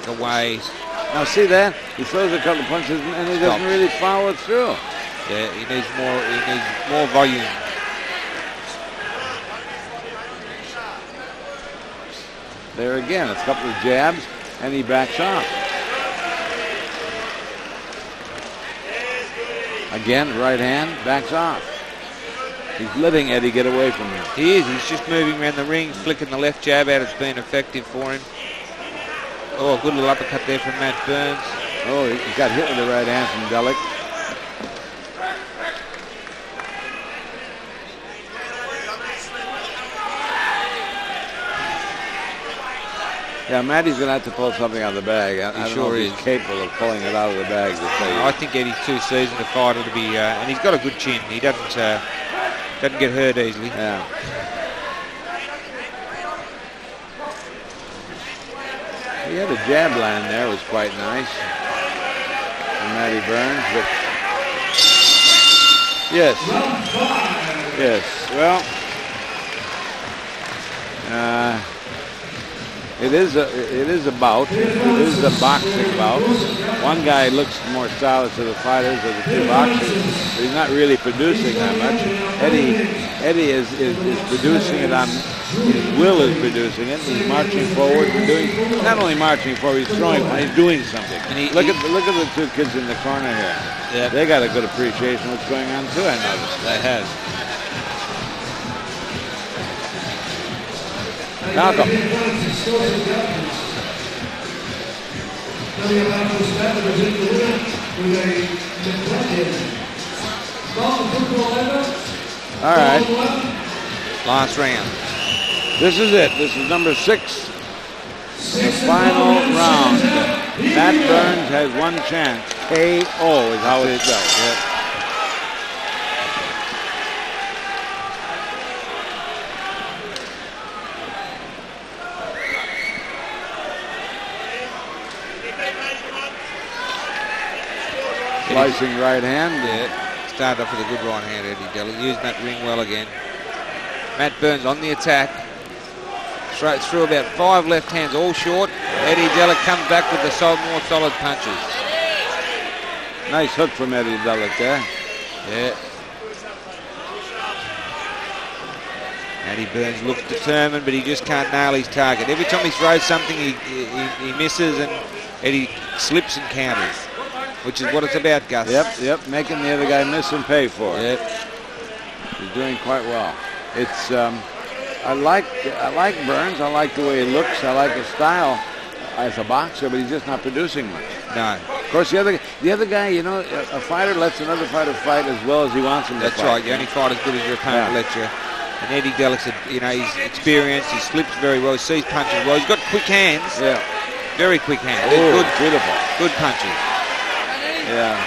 away. Now see that? He throws a couple of punches and he doesn't really follow it through. Yeah, he needs more volume. There again, a couple of jabs, and he backs off. Again, right hand, backs off. He's letting Eddie get away from him. He is. He's just moving around the ring, flicking the left jab out. It's been effective for him. Oh, a good little uppercut there from Matt Burns. Oh, he got hit with the right hand from Delic. Yeah, Matty's going to have to pull something out of the bag. I don't know if he's capable of pulling it out of the bag. I think Eddie's too seasoned a fighter to be, and he's got a good chin. He doesn't get hurt easily. Yeah. He had a jab land there, was quite nice from Matty Burns, but yes, well, it is a bout. It is a boxing bout. One guy looks more stylish to the fighters of the two boxers, but he's not really producing that much. Eddie is producing it on. His will is producing it. He's marching forward and doing. Not only marching forward, he's throwing. He's doing something. And look at the two kids in the corner here. Yep. They got a good appreciation of what's going on too. I noticed. They have. Malcolm. All right. Last round. This is it. This is number 6. The final round. Matt Burns has one chance. KO is how it goes. Yep. Slicing right hand. Yeah. Started off with a good right hand, Eddie Delic. Used that ring well again. Matt Burns on the attack. Threw about 5 left hands, all short. Eddie Delic comes back with the more solid punches. Nice hook from Eddie Delic there. Yeah. Eddie Burns looks determined, but he just can't nail his target. Every time he throws something, he misses, and Eddie slips and counters, which is what it's about, Gus. Yep, making the other guy miss and pay for it. Yep. He's doing quite well. It's I like Burns. I like the way he looks. I like his style as a boxer, but he's just not producing much. No. Of course, the other guy, you know, a fighter lets another fighter fight as well as he wants him to fight. That's right. You only fight as good as your opponent lets you. And Eddie Delic's, he's experienced. He slips very well. He sees punches well. He's got quick hands. Yeah. Very quick hands. Oh, good, beautiful. Good punches. Yeah.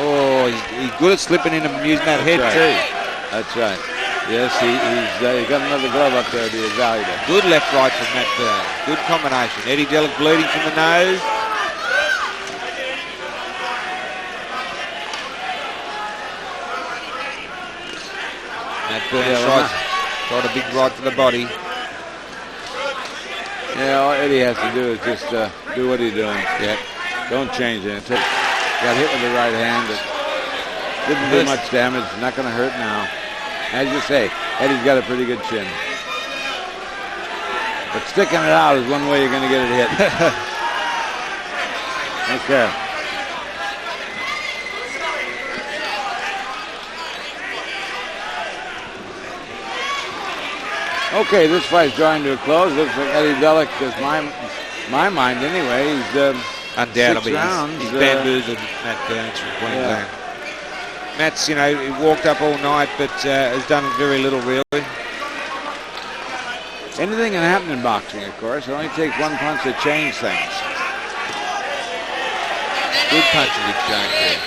Oh, he's good at slipping in and using that head too. That's right. Yes, he's got another glove up there to be valuable. Good left-right from Matt Burns. Good combination. Eddie Delic bleeding from the nose. Matt Burns tried a big right to the body. Yeah, all Eddie has to do is just do what he's doing. Yep. Don't change it. Got hit with the right hand, but didn't do much damage. Not going to hurt now. As you say, Eddie's got a pretty good chin. But sticking it out is one way you're going to get it hit. Okay. Okay, this fight's drawing to a close. Looks like Eddie Delic is my mind anyway. He's undoubtedly 6 rounds. He's bamboozled Matt Burns from Queensland. Matt's, he walked up all night, but has done very little really. Anything can happen in boxing, of course. It only takes one punch to change things. Good punches exchange there.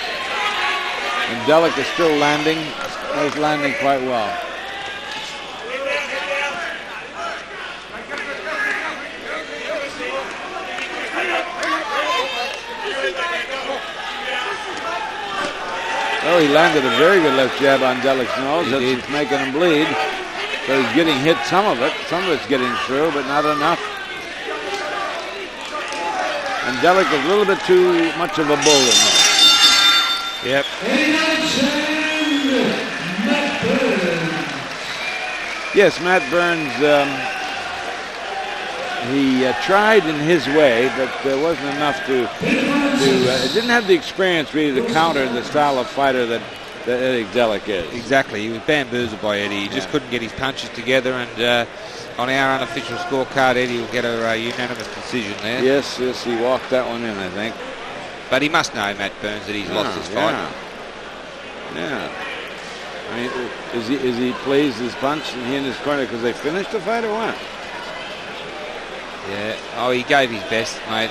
And Delic is still landing. He's landing quite well. Oh, he landed a very good left jab on Delic's nose. That's making him bleed. So he's getting hit some of it. Some of it's getting through, but not enough. And Delic is a little bit too much of a bull in there. Yep. Yes, Matt Burns, he tried in his way, but there wasn't enough to didn't have the experience really to counter the style of fighter that Eddie Delic is. Exactly. He was bamboozled by Eddie. He just couldn't get his punches together, and on our unofficial scorecard, Eddie will get a unanimous decision there. Yes, he walked that one in, I think. But he must know, Matt Burns, that he's lost his fight. Yeah. I mean, is he pleased his punch and he in his corner because they finished the fight or what? Yeah. Oh, he gave his best, mate.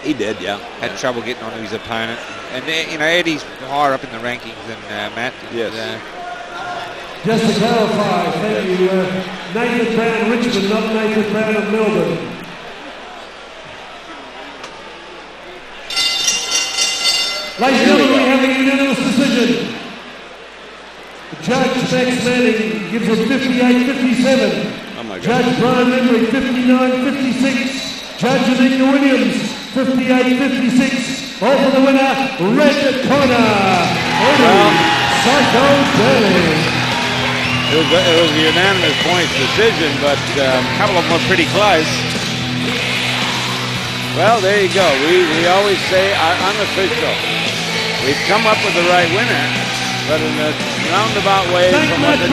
He did, yeah. Had trouble getting onto his opponent. And, Eddie's higher up in the rankings than Matt. Yes. Just to clarify, thank you, Nathan Brown Richmond, not Nathan Brown of Melbourne. Ladies and gentlemen, we have a unanimous decision. Judge Max Manning gives it 58-57. Oh my God. Judge Brian Lemley, 59-56. Judge Anita Williams, 58-56. All for the winner, red corner, Eddie Psycho Dowden. It was a unanimous points decision, but A couple of them were pretty close. well, there you go. We always say unofficial. We've come up with the right winner, but in a roundabout way from what the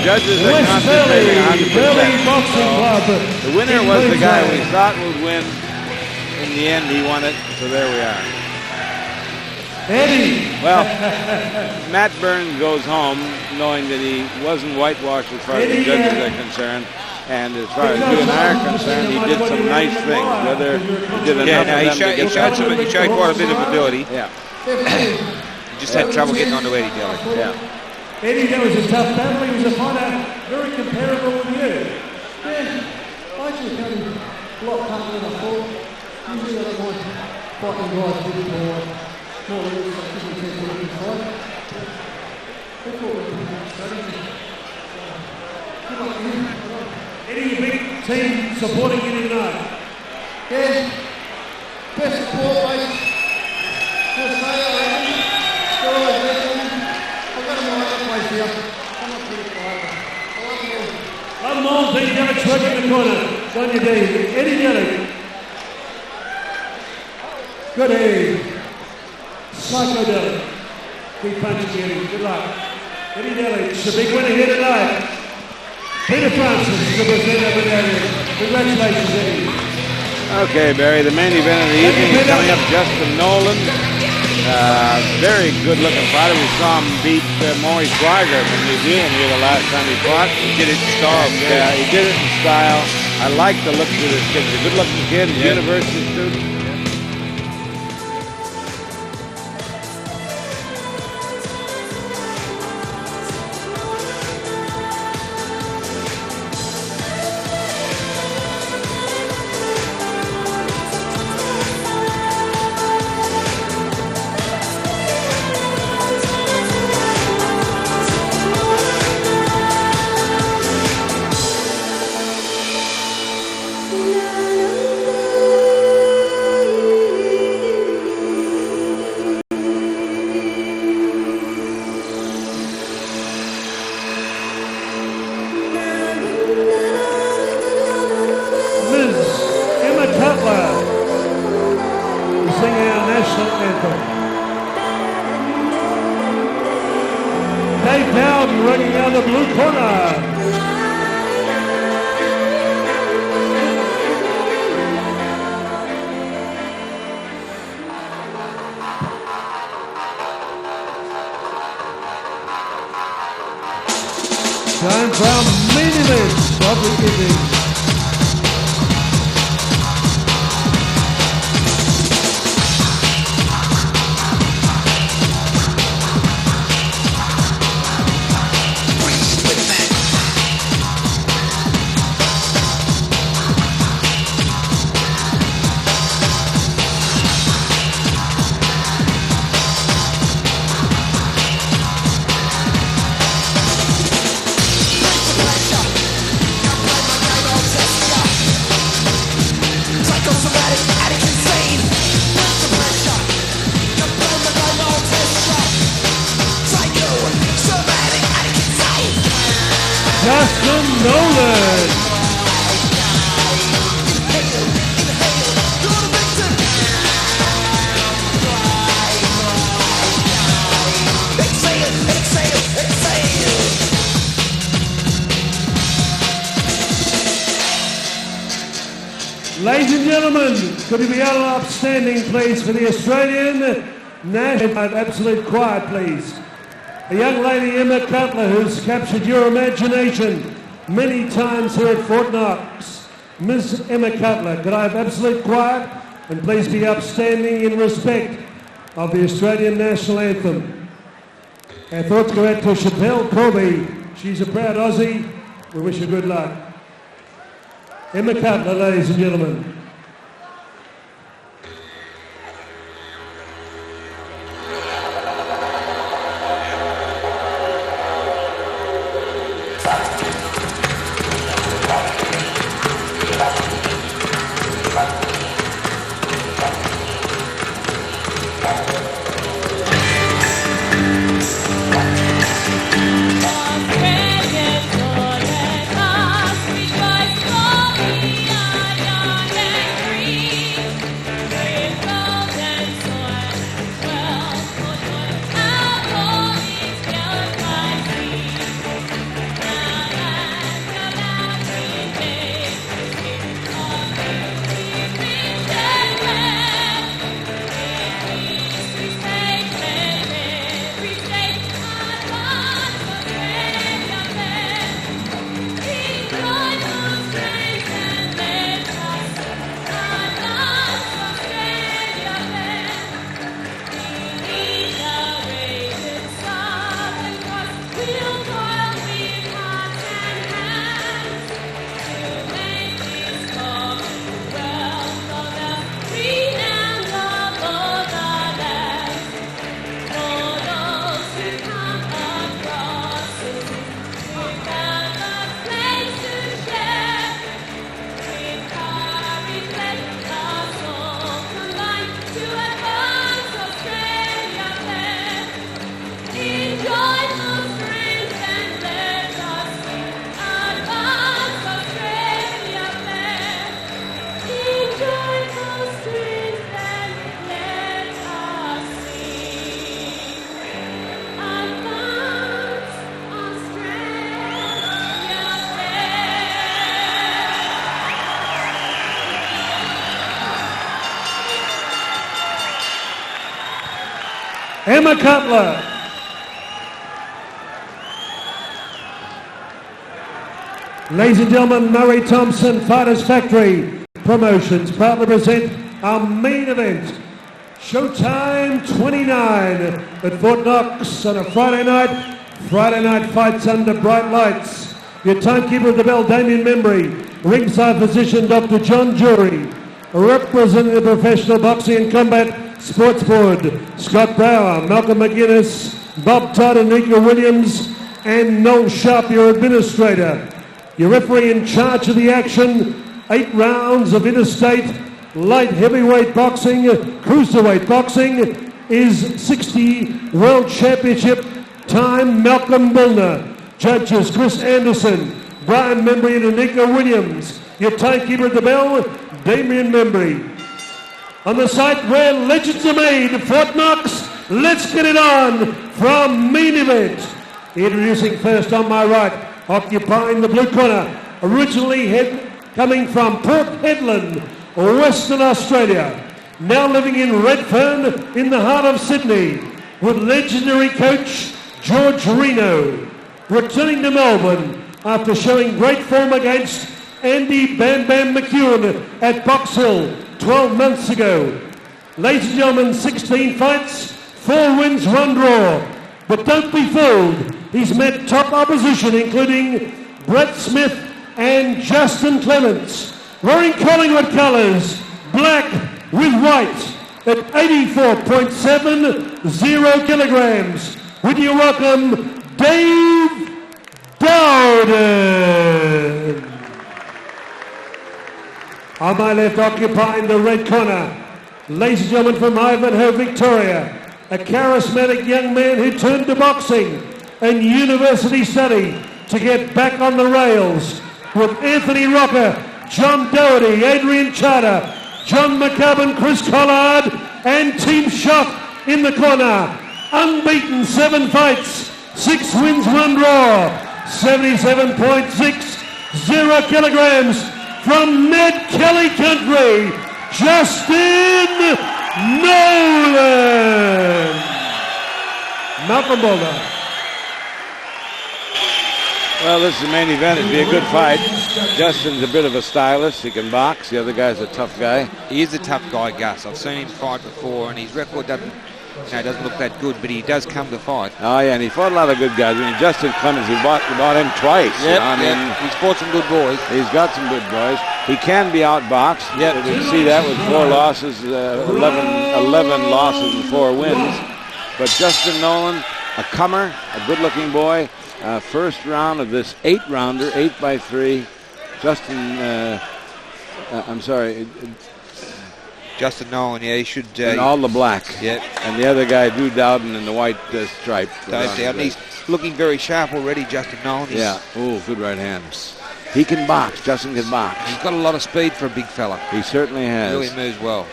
judges are concentrating 100%. The winner was the guy we thought would win. In the end, he won it, so there we are. Eddie. Well, Matt Burns goes home knowing that he wasn't whitewashed as far as the judges are concerned. And as far as you and I are concerned, he did some nice things. Whether he did enough he showed quite a bit of ability. Yeah. He just had trouble getting onto Eddie Delic. Yeah. Eddie, that was a tough battle. He was a fighter very comparable with you. Yeah, I just had him blocked up in the floor. Usually I don't mind fighting guys with more rules that doesn't tend to look fight. We thought we were pretty much strategy. Good luck to you. Eddie, a big team supporting you tonight. Yeah, best support, mate. Just say I reckon. Still always reckon. I've got him right place here. I'm not pretty quiet. I love you all. Love them all. Big Delic's right in the corner. On your day. Eddie Delic. Good Eddie. Psycho Delic. Big punch Eddie. Good luck. Eddie Delic, the big winner here tonight. Peter Francis, the presenter of the area. Congratulations, Eddie. Okay, Barry, the main event of the evening is coming up. Justin Nolan. Very good-looking fighter. We saw him beat Maurice Weiger from New Zealand here the last time he fought. He did it in style. Yeah, he did it in style. I like the looks of this kid. He's a good-looking kid, university student. Dowden running down the blue corner. Time for our main event of the evening. Nolan. Ladies and gentlemen, could we be all upstanding, please, for the Australian national absolute quiet, please. A young lady, Emma Cutler, who's captured your imagination many times here at Fort Knox. Miss Emma Cutler, could I have absolute quiet and please be upstanding in respect of the Australian national anthem. Our thoughts go out to Chappelle Corby. She's a proud Aussie. We wish her good luck. Emma Cutler, ladies and gentlemen. Emma Cutler. Ladies and gentlemen, Murray Thompson Fighters Factory Promotions proudly present our main event, Showtime 29 at Fort Knox on a Friday night. Friday night fights under bright lights. Your timekeeper of the bell, Damien Membry. Ringside physician, Dr. John Jury. Representing the Professional Boxing and Combat Sports Board, Scott Brower, Malcolm McGuinness, Bob Todd, Enrico Williams, and Noel Sharp, your administrator. Your referee in charge of the action, 8 rounds of interstate light heavyweight boxing, cruiserweight boxing, is 60 World Championship time, Malcolm Milner. Judges, Chris Anderson, Brian Membry and Enrico Williams. Your timekeeper at the bell, Damien Membry. On the site where legends are made, Fort Knox, let's get it on from main event. Introducing first on my right, occupying the blue corner, originally coming from Port Hedland, Western Australia, now living in Redfern in the heart of Sydney, with legendary coach George Reno, returning to Melbourne after showing great form against Andy Bam Bam McEwen at Box Hill 12 months ago. Ladies and gentlemen, 16 fights, 4 wins, 1 draw. But don't be fooled. He's met top opposition, including Brett Smith and Justin Clements. Wearing Collingwood colours, black with white, at 84.70 kilograms. Would you welcome Dave Dowden? On my left, occupying the red corner, ladies and gentlemen, from Ivanhoe, Victoria, a charismatic young man who turned to boxing and university study, to get back on the rails with Anthony Rocker, John Doherty, Adrian Charter, John McCubbin, Chris Collard, and Team Shock in the corner. Unbeaten 7 fights, 6 wins, 1 draw, 77.6, 0 kilograms from Ned Kelly Country, Justin Nolan. Malcolm Boulder. Well, this is the main event. It'd be a good fight. Justin's a bit of a stylist. He can box. The other guy's a tough guy. He is a tough guy, Gus. I've seen him fight before, and his record doesn't look that good, but he does come to fight. Oh, yeah, and he fought a lot of good guys. I mean, Justin Clemens, he bought him twice. Yep, he's fought some good boys. He's got some good boys. He can be outboxed. Yep. You can see that with 4 losses, 11 losses and 4 wins. But Justin Nolan, a comer, a good-looking boy. First round of this 8-rounder, 8x3. Justin Nolan, yeah, he should. And all the black. Yep. And the other guy, Dowden, in the white stripe. Dave Dowden. He's looking very sharp already, Justin Nolan. Yeah. Oh, good right hand. He can box. Justin can box. He's got a lot of speed for a big fella. He certainly has. Really moves well.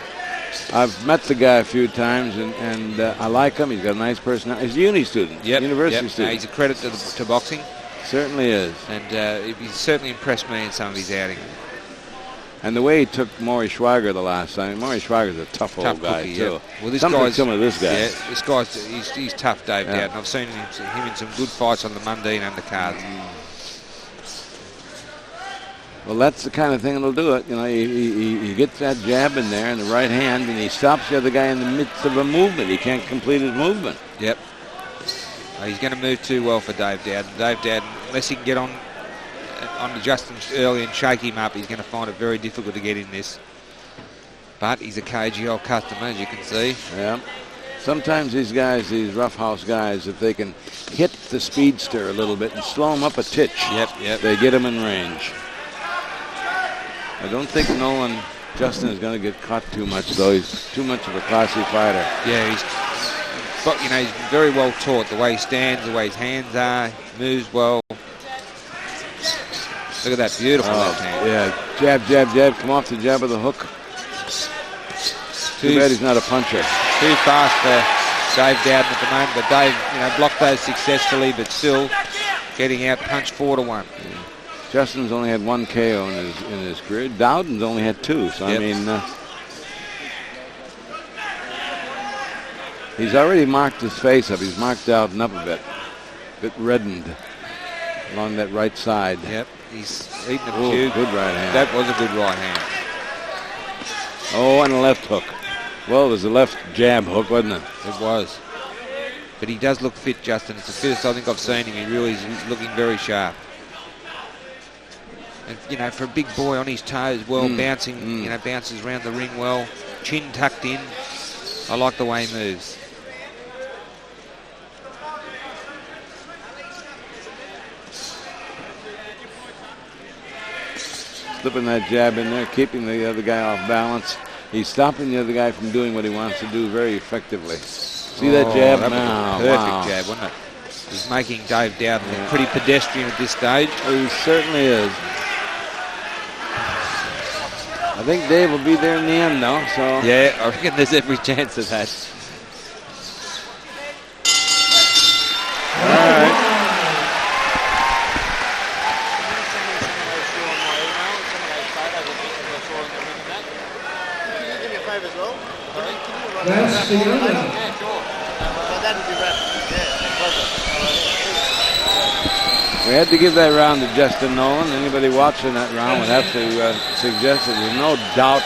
I've met the guy a few times, and I like him. He's got a nice personality. He's a uni student, university student. He's a credit to boxing. Certainly is. And he's certainly impressed me in some of his outings. And the way he took Maury Schwager the last time. Maury Schwager's a tough old guy, cookie, too. Yeah. Well, this Something guy's similar to this guy. Yeah, this guy's he's tough, Dave Dowden. I've seen him in some good fights on the Mundine undercards. Well, that's the kind of thing that'll do it. You know, he gets that jab in there in the right hand, and he stops the other guy in the midst of a movement. He can't complete his movement. Yep. He's going to move too well for Dave Dowden. Dave Dowden, unless he can get on to Justin early and shake him up, he's going to find it very difficult to get in this. But he's a KGL customer, as you can see. Yeah. Sometimes these guys, these roughhouse guys, if they can hit the speedster a little bit and slow him up a titch, they get him in range. I don't think Justin is going to get caught too much, though. He's too much of a classy fighter. Yeah, he's very well taught. The way he stands, the way his hands are, moves well. Look at that beautiful left hand. Yeah, jab, jab, jab. Come off the jab of the hook. Too bad he's not a puncher. Too fast for Dave Dowden at the moment, but Dave, blocked those successfully, but still getting out punched 4-1. Yeah. Justin's only had 1 KO in his career. Dowden's only had 2. So I mean, he's already marked his face up. He's marked Dowden up a bit reddened along that right side. Yep, he's eating a few. Good right hand. That was a good right hand. Oh, and a left hook. Well, it was a left jab hook, wasn't it? It was. But he does look fit, Justin. It's the fittest I think I've seen him. He really is looking very sharp. And, for a big boy on his toes, bouncing, bounces around the ring well, chin tucked in. I like the way he moves. Slipping that jab in there, keeping the other guy off balance. He's stopping the other guy from doing what he wants to do very effectively. See that jab? That was a perfect jab, wasn't it? He's making Dave Dowden look pretty pedestrian at this stage. He certainly is. I think Dave will be there in the end, though. So yeah, I reckon there's every chance of that. All right. That's the other. We had to give that round to Justin Nolan. Anybody watching that round would have to suggest that there's no doubt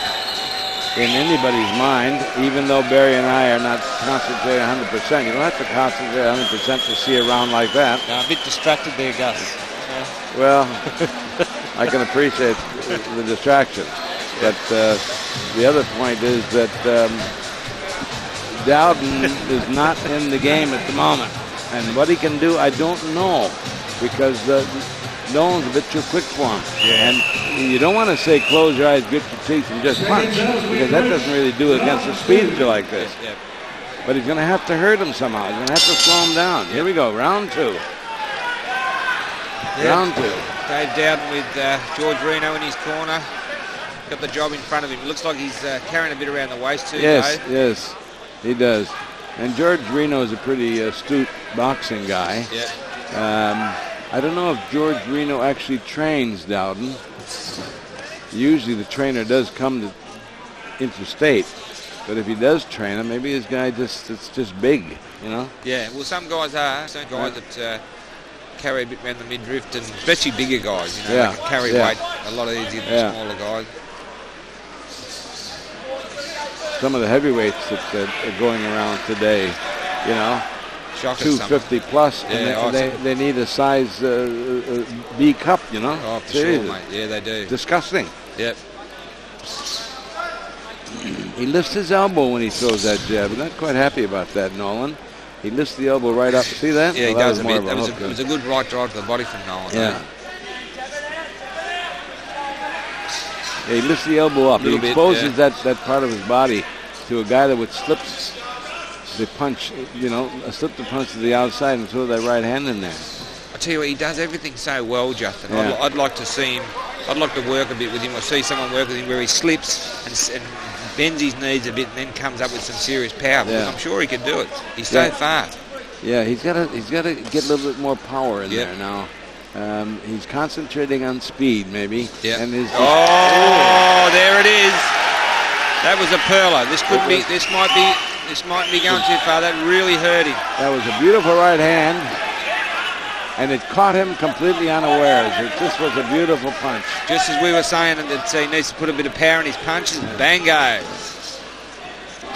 in anybody's mind, even though Barry and I are not concentrating 100%. You don't have to concentrate 100% to see a round like that. I'm a bit distracted there, Gus. Well, I can appreciate the distraction. But the other point is that Dowden is not in the game at the moment. And what he can do, I don't know. Because Nolan's a bit too quick for him. Yeah. And you don't want to say close your eyes, grit your teeth, and just punch. Because that doesn't really do it against a speedster like this. Yeah. But he's going to have to hurt him somehow. He's going to have to slow him down. Here we go, round 2. Round 2. Dave Dowden with George Reno in his corner. Got the job in front of him. Looks like he's carrying a bit around the waist too. Yes, Dave. yes, he does. And George Reno is a pretty astute boxing guy. Yeah. I don't know if George Reno actually trains Dowden. Usually the trainer does come to interstate, but if he does train him, maybe this guy it's just big, you know? Yeah. Well, some guys are. Some guys that carry a bit around the midriff, and especially bigger guys. You know, Yeah. they can carry weight a lot easier than smaller guys. Some of the heavyweights that are going around today, you know, Shocking 250 plus, Yeah, and they need a size B cup, you know? Oh, for sure, mate. Yeah, they do. Disgusting. Yep. He lifts his elbow when he throws that jab. I'm not quite happy about that, Nolan. He lifts the elbow right up. See that? Yeah, he Well, does a more bit. of It was a good right drive to the body from Nolan. Yeah. Yeah, he lifts the elbow up. He Little bit, exposes that part of his body to a guy that would slip the punch, you know, slip the punch to the outside and throw that right hand in there. I tell you what, he does everything so well, Justin. Yeah. I'd like to see him. I'd like to work a bit with him. I see someone work with him where he slips and bends his knees a bit and then comes up with some serious power. Because Yeah. I'm sure he could do it. He's so fast. Yeah, he's got to get a little bit more power in Yep. there now. He's concentrating on speed, maybe. Yeah. And his There it is. That was a perler. This could be. This might be going too far. That really hurt him. That was a beautiful right hand, and it caught him completely unawares. This was a beautiful punch. Just as we were saying that he needs to put a bit of power in his punches. Bango.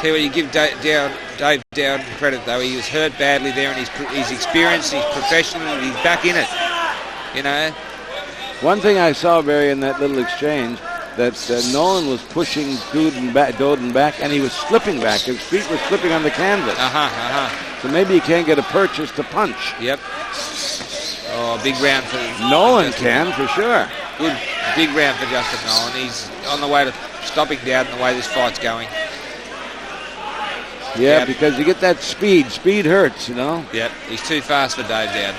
Tell you what, you give Dave Dowden credit though. He was hurt badly there, and he's experienced, he's professional, and he's back in it. You know. One thing I saw, Barry, in that little exchange, that Nolan was pushing Dowden back, and he was slipping back. His feet were slipping on the canvas. So maybe he can't get a purchase to punch. Yep. Oh, big round for Nolan can, for sure. Good big round for Justin Nolan. He's on the way to stopping Dowden the way this fight's going. Yeah, Yep. because you get that speed. Speed hurts, you know. Yep, he's too fast for Dave Dowden.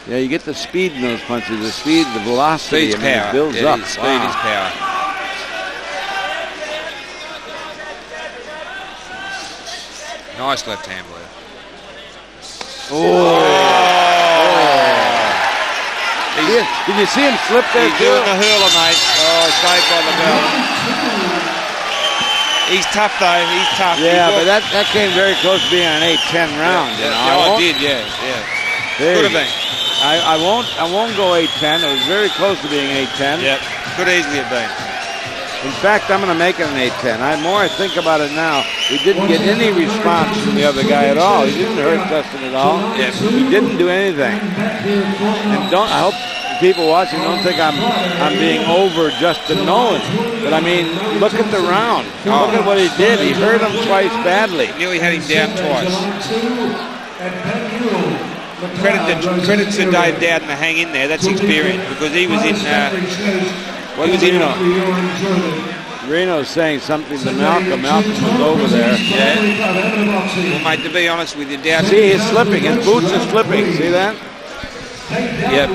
Yeah, you get the speed in those punches. The speed, the velocity, Speed's I mean, power. it builds Yeah, up. Speed is power. Nice left hand work. Did you see him slip there He's too? doing the hurler, mate. Oh, saved by the bell. He's tough, though. He's tough. Yeah, but that came very close to being an 8-10 round. Yeah, You know? oh, it did, yeah. Hey, Could have been. I won't go 8-10. It was very close to being 8-10. Yep, could easily have been. In fact, I'm going to make it an 8-10. The more I think about it now, he didn't get any response from the other guy at all. He didn't hurt Justin at all. Yep. He didn't do anything. And I hope people watching don't think I'm being over Justin Nolan. But I mean, look at the round. Look at what he did. He hurt him twice badly. Nearly had him down twice. Credit to Dave Dowden to hang in there. That's experience because he was in. Reno's saying something to Malcolm. Malcolm was over there. Yeah. Well, mate, to be honest with you, Dowden. See, he's slipping. His boots are slipping. See that? Yep.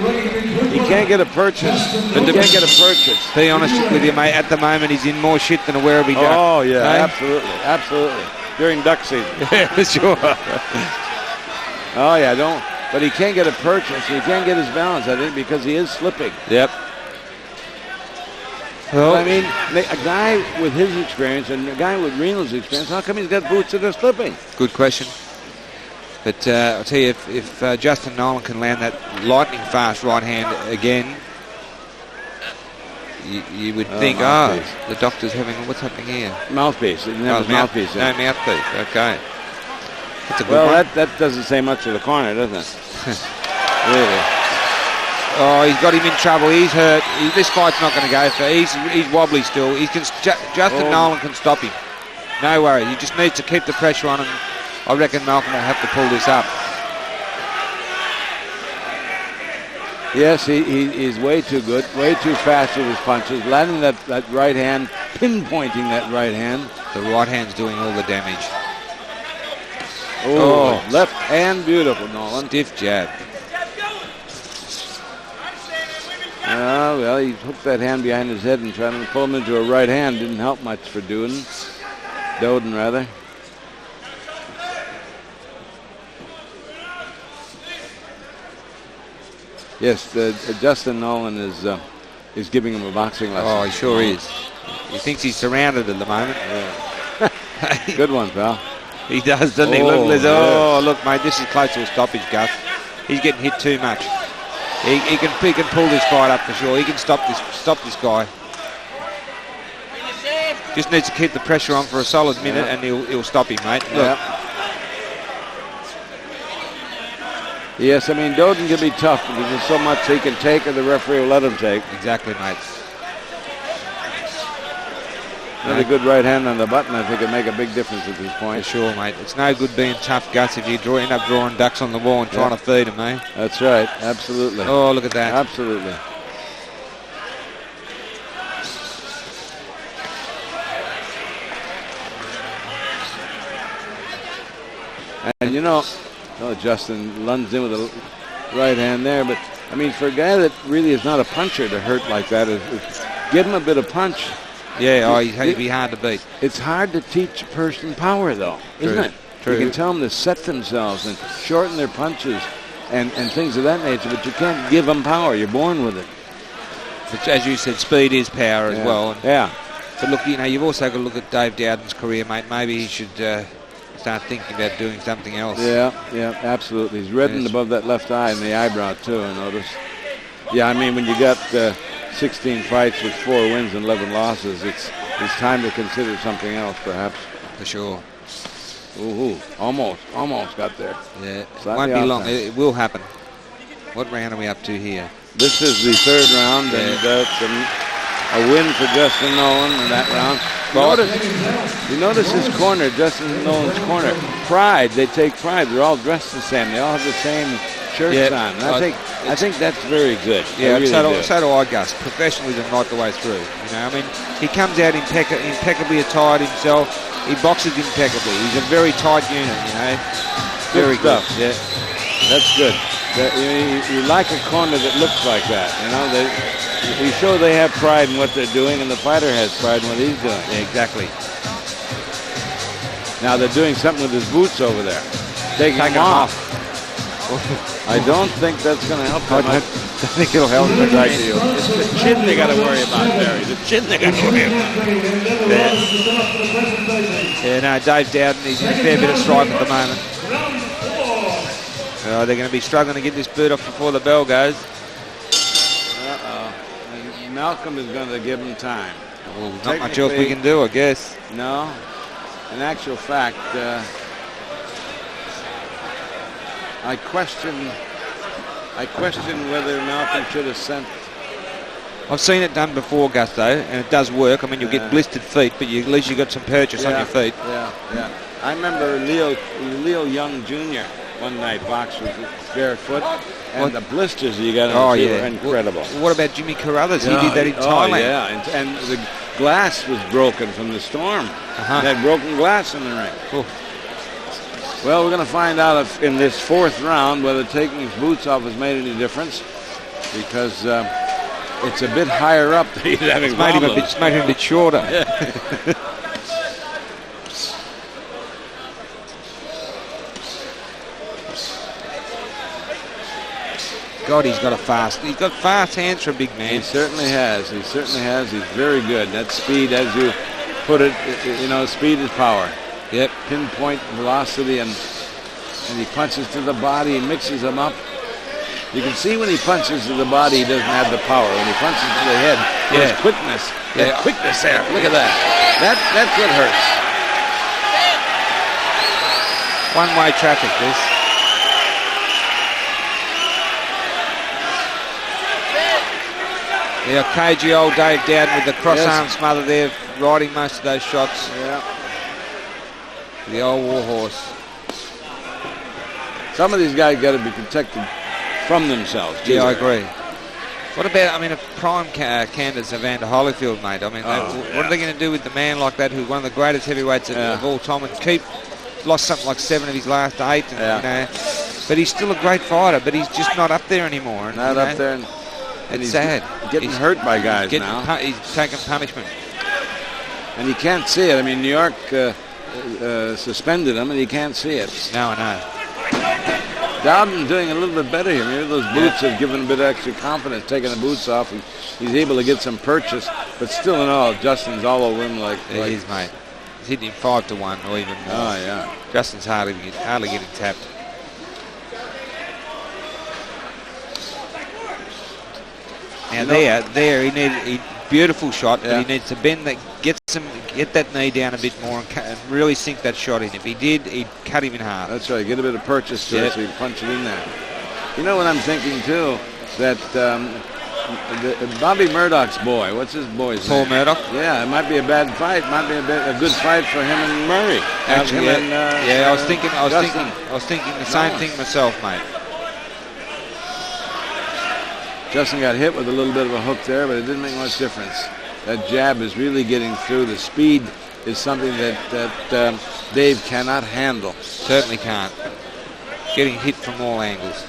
He can't get a purchase. He can't get a purchase. To be honest with you, mate, at the moment he's in more shit than a Werribee duck. Oh, yeah, Hey? absolutely. Absolutely. During duck season. Yeah, for sure. Oh, yeah, but he can't get a purchase. He can't get his balance, I think, because he is slipping. Yep. Well, I mean, a guy with his experience and a guy with Reno's experience, how come he's got boots that are slipping? Good question. But I'll tell you, if Justin Nolan can land that lightning fast right hand again, you would think, the doctor's having, what's happening here? Mouthpiece. He didn't have his mouthpiece in. No mouthpiece. Okay. That's a good Well, one. that doesn't say much for the corner, doesn't it? Really. Oh, he's got him in trouble. He's hurt. This fight's not going to go for. He's wobbly still. Justin Nolan can stop him. No worries. He just needs to keep the pressure on him. I reckon Malcolm will have to pull this up. Yes, he's way too good, way too fast with his punches. Landing that right hand pinpointing that right hand. The right hand's doing all the damage. Oh, left hand, beautiful, Nolan. Stiff jab. Well, he hooked that hand behind his head and tried to pull him into a right hand. Didn't help much for Dowden, rather. Yes, Justin Nolan is giving him a boxing lesson. Oh, he sure is. He thinks he's surrounded at the moment. Yeah. Good one, pal. He does, doesn't he? Look, Liz. Oh, look, mate, this is close to a stoppage, Gus. He's getting hit too much. He can pull this fight up for sure. He can stop this guy. Just needs to keep the pressure on for a solid minute, and he'll stop him, mate. Look. Yes, I mean, Dowden can be tough because there's so much he can take or the referee will let him take. Exactly, mate. Another good right hand on the button, I think, would make a big difference at this point. For sure, mate. It's no good being tough, Gus, if you end up drawing ducks on the wall and trying to feed them, eh? That's right, absolutely. Oh, look at that. Absolutely. And you know, Justin lunges in with a right hand there, but I mean, for a guy that really is not a puncher to hurt like that, give him a bit of punch. Yeah, he'd be hard to beat. It's hard to teach a person power, though, isn't it? True. You can tell them to set themselves and shorten their punches and things of that nature, but you can't give them power. You're born with it. But as you said, speed is power as well. And But look, you've also got to look at Dave Dowden's career, mate. Maybe he should start thinking about doing something else. Yeah, absolutely. He's reddened above that left eye and the eyebrow, too, I noticed. Yeah, I mean, when you got 16 fights with 4 wins and 11 losses, it's time to consider something else, perhaps. For sure. Ooh, almost got there. Yeah, it won't be long. It will happen. What round are we up to here? This is the 3rd round, and it's a win for Justin Nolan in that round. You notice his corner, Justin Nolan's corner. Pride, they take pride. They're all dressed the same. They all have the same shirts on. And I think that's very good. Yeah, so do I, Gus. Professionalism right the way through. I mean, he comes out impeccably attired himself. He boxes impeccably. He's a very tight unit, Very good. Yeah, that's good. You like a corner that looks like that. You show they have pride in what they're doing, and the fighter has pride in what he's doing. Yeah, exactly. Now they're doing something with his boots over there. Taking them off. I don't think that's going to help him. I think it'll help him. It's the chin they got to worry about, Barry. The chin they got to worry about. Yeah, no, Dave Dowden, he's in a fair bit of strife at the moment. They're going to be struggling to get this boot off before the bell goes. Malcolm is going to give him time. Well, not much else we can do, I guess. No. In actual fact, I question whether Malcolm should have sent. I've seen it done before, Gus, though, and it does work. I mean, you'll get blistered feet, but at least you got some purchase on your feet. Yeah. I remember Leo Young Jr. one night boxed with barefoot, and the blisters you got on the feet were incredible. What about Jimmy Carruthers? He did that in Thailand. Yeah, and the glass was broken from the storm. They had broken glass in the ring. Oh. Well, we're going to find out if in this 4th round whether taking his boots off has made any difference, because it's a bit higher up that he's having problems. It's made him a bit shorter. God, he's got fast hands for a big man. He certainly has. He's very good. That speed, as you put it, speed is power. Yep. Pinpoint velocity, and he punches to the body, he mixes them up. You can see when he punches to the body, he doesn't have the power. When he punches to the head, there's quickness. There's quickness there. Look at that. That's what hurts. One-way traffic, this. Yeah, cagey old Dave Dowden with the cross-arm smother there, riding most of those shots. Yeah. The old warhorse. Some of these guys got to be protected from themselves. Yeah, I agree. What about, I mean, a prime candidates Evander Holyfield, mate? I mean, what are they going to do with the man like that, who's one of the greatest heavyweights of all time, and lost something like 7 of his last 8, and, you know, but he's still a great fighter, but he's just not up there anymore. And, not up there. And it's sad. He's hurt by guys now. He's taking punishment. And he can't see it. I mean, New York suspended him, and he can't see it. No, I know. Dowden doing a little bit better here. Maybe those boots have given him a bit of extra confidence, taking the boots off, and he's able to get some purchase. But still in all, Justin's all over him like It is, mate. He's hitting him 5-1 or even more. Oh, yeah. Justin's hardly getting tapped. Now there, he beautiful shot, but he needs to bend that, get that knee down a bit more and really sink that shot in. If he did, he'd cut him in half. That's right. Get a bit of purchase to it, so he'd punch it in there. You know what I'm thinking too? That Bobby Murdoch's boy. What's his boy's name? Paul Murdoch. Yeah, it might be a bad fight. Might be a good fight for him and Murray. Actually, I was thinking the same thing myself, mate. Justin got hit with a little bit of a hook there, but it didn't make much difference. That jab is really getting through. The speed is something that Dave cannot handle. Certainly can't. Getting hit from all angles.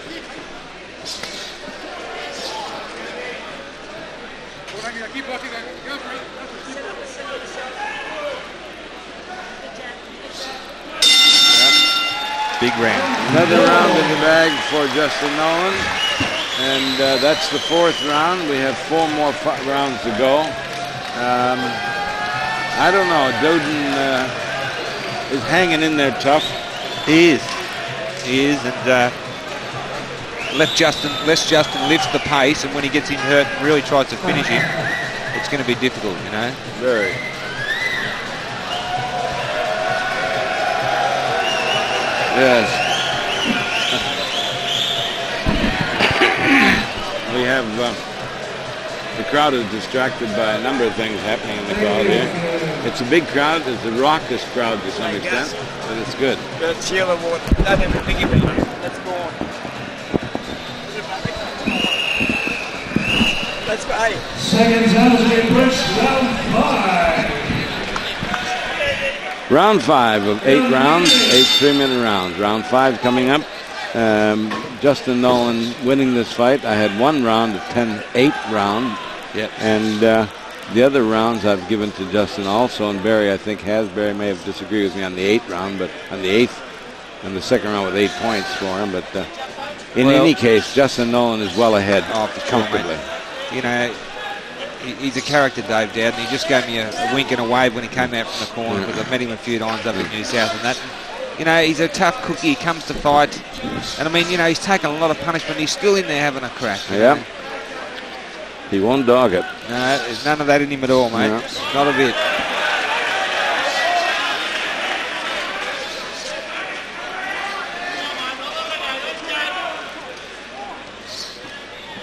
Big round. Another round in the bag for Justin Nolan. And that's the 4th round. We have 4 more rounds to go. I don't know. Dowden is hanging in there tough. He is, and less Justin lifts the pace, and when he gets him hurt and really tries to finish him, it's going to be difficult, you know. Very. Yes. We have the crowd is distracted by a number of things happening in the crowd here. It's a big crowd. It's a raucous crowd to some extent, but it's good. Let's go on. Let's go. Seconds out as we approach round 5. Round 5 of 8 rounds, 8 3-minute rounds. Round 5 coming up. Justin Nolan winning this fight. I had 1 round of 10-8 round. Yep. And the other rounds I've given to Justin also. And Barry, I think, Barry may have disagreed with me on the 8th round, but on the 8th and the 2nd round with 8 points for him. But in any case, Justin Nolan is well ahead comfortably. You know, he's a character, Dave Dowden. He just gave me a wink and a wave when he came out from the corner because I met him a few times up in New South and that. You know, he's a tough cookie. He comes to fight. And, I mean, you know, he's taken a lot of punishment. He's still in there having a crack. Yeah. He won't dog it. No, there's none of that in him at all, mate. No. Not a bit.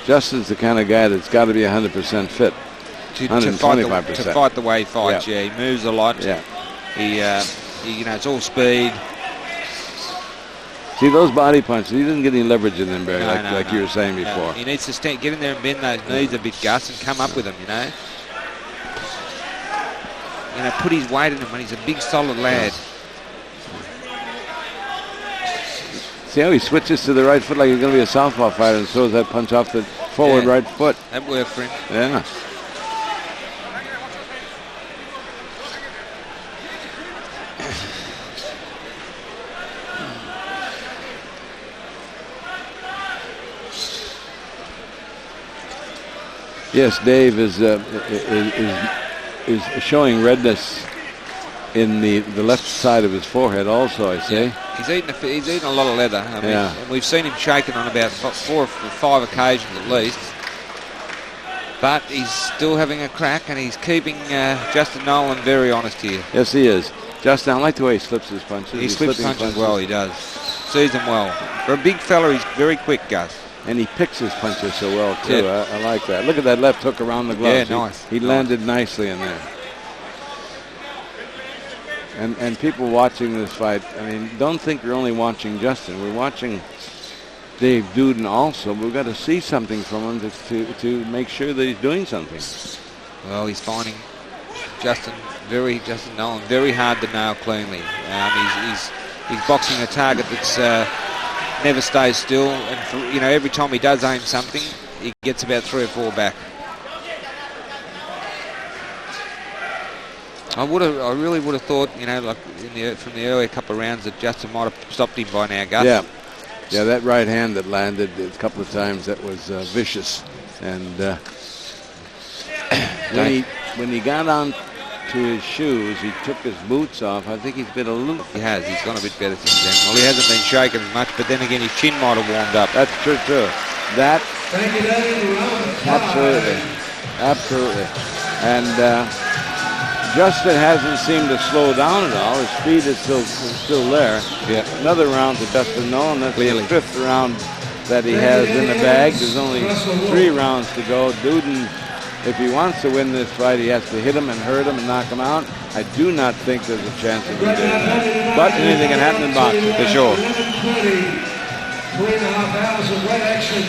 Justin's the kind of guy that's got to be 100% fit. 125%. To fight the way he fights, yeah. He moves a lot. Yeah. He you know, it's all speed. See those body punches? He doesn't get any leverage in them, Barry, like you were saying before. No. He needs to get in there and bend those knees a bit, Gus, and come up with them, you know. You know, put his weight in him when he's a big, solid lad. See how he switches to the right foot like he's going to be a southpaw fighter and throws that punch off the forward right foot. That worked for him. Yeah. Yes, Dave is showing redness in the left side of his forehead also, I say. Yeah. He's eaten a lot of leather. I mean, and we've seen him shaken on about 4 or 5 occasions at least. But he's still having a crack, and he's keeping Justin Nolan very honest here. Yes, he is. Justin, I like the way he slips his punches. He slips punches well, he does. Sees them well. For a big fella, he's very quick, Gus. And he picks his punches so well, too. Yeah. I like that. Look at that left hook around the gloves. Yeah, nice. He landed nicely in there. And people watching this fight, I mean, don't think you're only watching Justin. We're watching Dave Dowden also. We've got to see something from him to make sure that he's doing something. Well, he's finding Justin Nolan very hard to nail cleanly. He's boxing a target that's never stays still, and every time he does aim something, he gets about 3 or 4 back. I really would have thought, like from the earlier couple of rounds, that Justin might have stopped him by now, Gus. Yeah, that right hand that landed a couple of times, that was vicious. And when he got on to his shoes, he took his boots off. I think he's been a little... He has. He's gone a bit better since then. Well, he hasn't been shaken as much, but then again, his chin might have warmed up. That's true, too. That... Absolutely. And Justin hasn't seemed to slow down at all. His speed is still there. Yeah. Another round to Justin Nolan. That's the 5th round that he has in the bag. There's only 3 rounds to go. Dowden, if he wants to win this fight, he has to hit him and hurt him and knock him out. I do not think there's a chance of him doing that. But anything can happen in boxing, for sure. 3.5 hours of great action.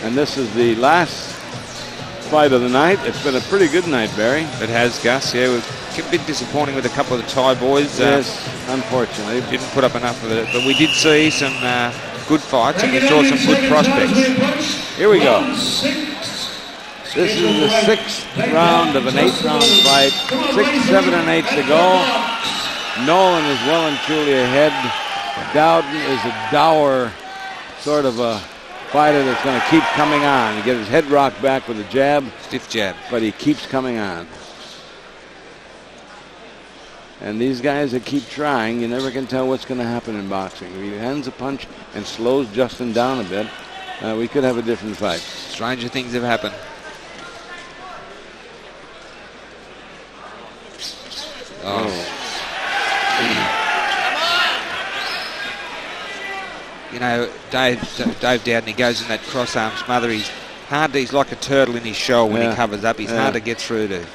And this is the last fight of the night. It's been a pretty good night, Barry. It has, Gus. Yeah, we've a bit disappointing with a couple of the Thai boys. Yes, unfortunately. Didn't put up enough of it. But we did see some good fights, and we saw some good prospects. Here we go. This is the 6th round of an 8-round fight. 6, 7, and 8 to go. Nolan is well and truly ahead. Dowden is a dour sort of a fighter that's going to keep coming on. He gets his head rocked back with a jab. Stiff jab. But he keeps coming on. And these guys that keep trying, you never can tell what's going to happen in boxing. If he lands a punch and slows Justin down a bit, we could have a different fight. Stranger things have happened. Dave Dowden, he goes in that cross-arm smother. He's like a turtle in his shell when he covers up. He's hard to get through to.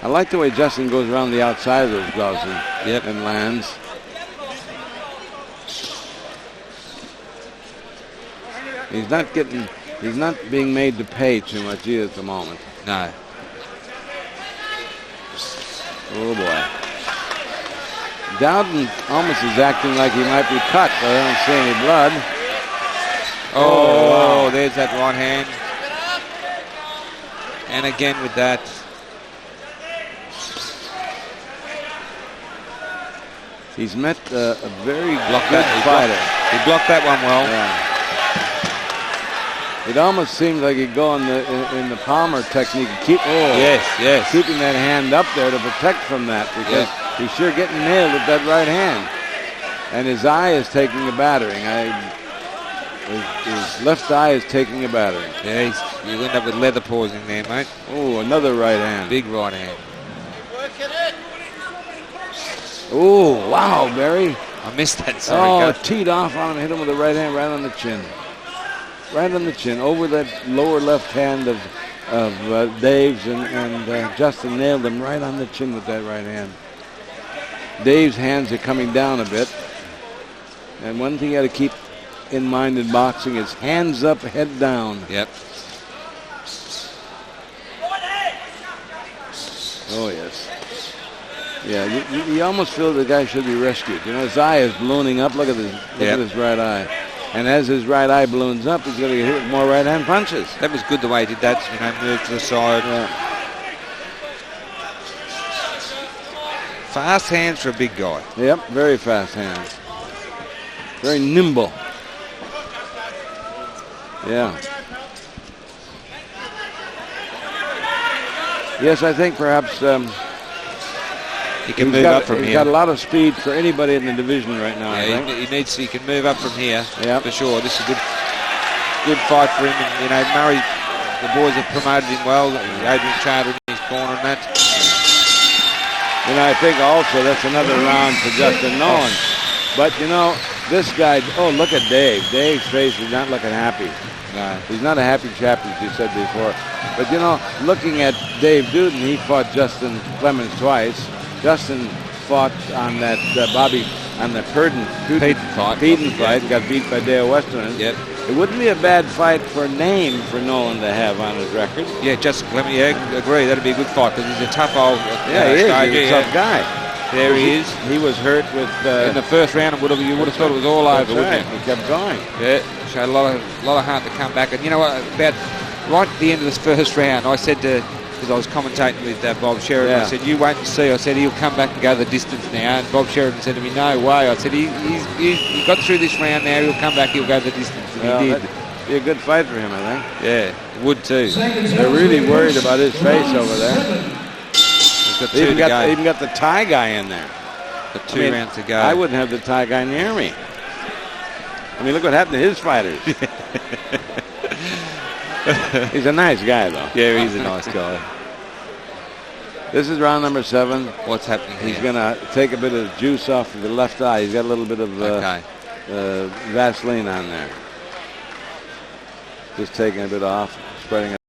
I like the way Justin goes around the outside of those gloves and lands. He's not being made to pay too much either at the moment. No. Oh boy. Dowden almost is acting like he might be cut, but I don't see any blood. Oh, there's that right hand. And again with that. He's met a very good fighter. He blocked that one well. Yeah. It almost seems like he'd go in the Palmer technique and keep keeping that hand up there to protect from that, because he's sure getting nailed with that right hand. And his eye is taking a battering. His left eye is taking a battering. Yeah, you end up with leather pausing there, mate. Oh, another right hand. Big right hand. Oh, wow, Barry. I missed that, sorry. It teed off on him, hit him with the right hand right on the chin. Right on the chin, over that lower left hand of Dave's, and Justin nailed him right on the chin with that right hand. Dave's hands are coming down a bit. And one thing you got to keep in mind in boxing is hands up, head down. Yep. Oh, yes. Yeah, you almost feel the guy should be rescued. You know, his eye is ballooning up. Look at this. Look at his right eye. And as his right eye balloons up, he's going to get hit with more right-hand punches. That was good the way he did that. Move to the side. Yeah. Fast hands for a big guy. Yep, very fast hands. Very nimble. Yeah. Yes, I think perhaps he can move up from here. He's got a lot of speed for anybody in the division right now. Yeah, he can move up from here for sure. This is a good fight for him. And, Murray, the boys have promoted him well. Adrian Charter in his corner and that. I think also that's another round for Justin Nolan. But, this guy, look at Dave. Dave's face is not looking happy. No, he's not a happy chap, as you said before. But, looking at Dave Dowden, he fought Justin Clemens twice. Justin fought on that on the Peden fight, got beat by Dale Westerman. Yep. It wouldn't be a bad fight for name for Nolan to have on his record. Yeah, just let me agree. That'd be a good fight because he's a tough old he is. He's a tough guy. There he is. He was hurt with in the first round. You would have thought it was all over, wouldn't you? He kept going. Yeah, showed a lot of heart to come back. And you know what? About right at the end of this first round, I said because I was commentating with Bob Sheridan, I said, "You wait and see." I said, "He'll come back and go the distance now." And Bob Sheridan said to me, "No way." I said, "He got through this round now. He'll come back. He'll go the distance." And he did. That'd be a good fight for him, I think. Yeah, it would too. They're really worried about his face over there. He's got They even got the Thai guy in there. Got two rounds to go. I wouldn't have the Thai guy near me. I mean, look what happened to his fighters. He's a nice guy, though. Yeah, he's a nice guy. This is round number 7. What's happening here? He's going to take a bit of juice off of the left eye. He's got a little bit of Vaseline on there. Just taking a bit off, spreading it.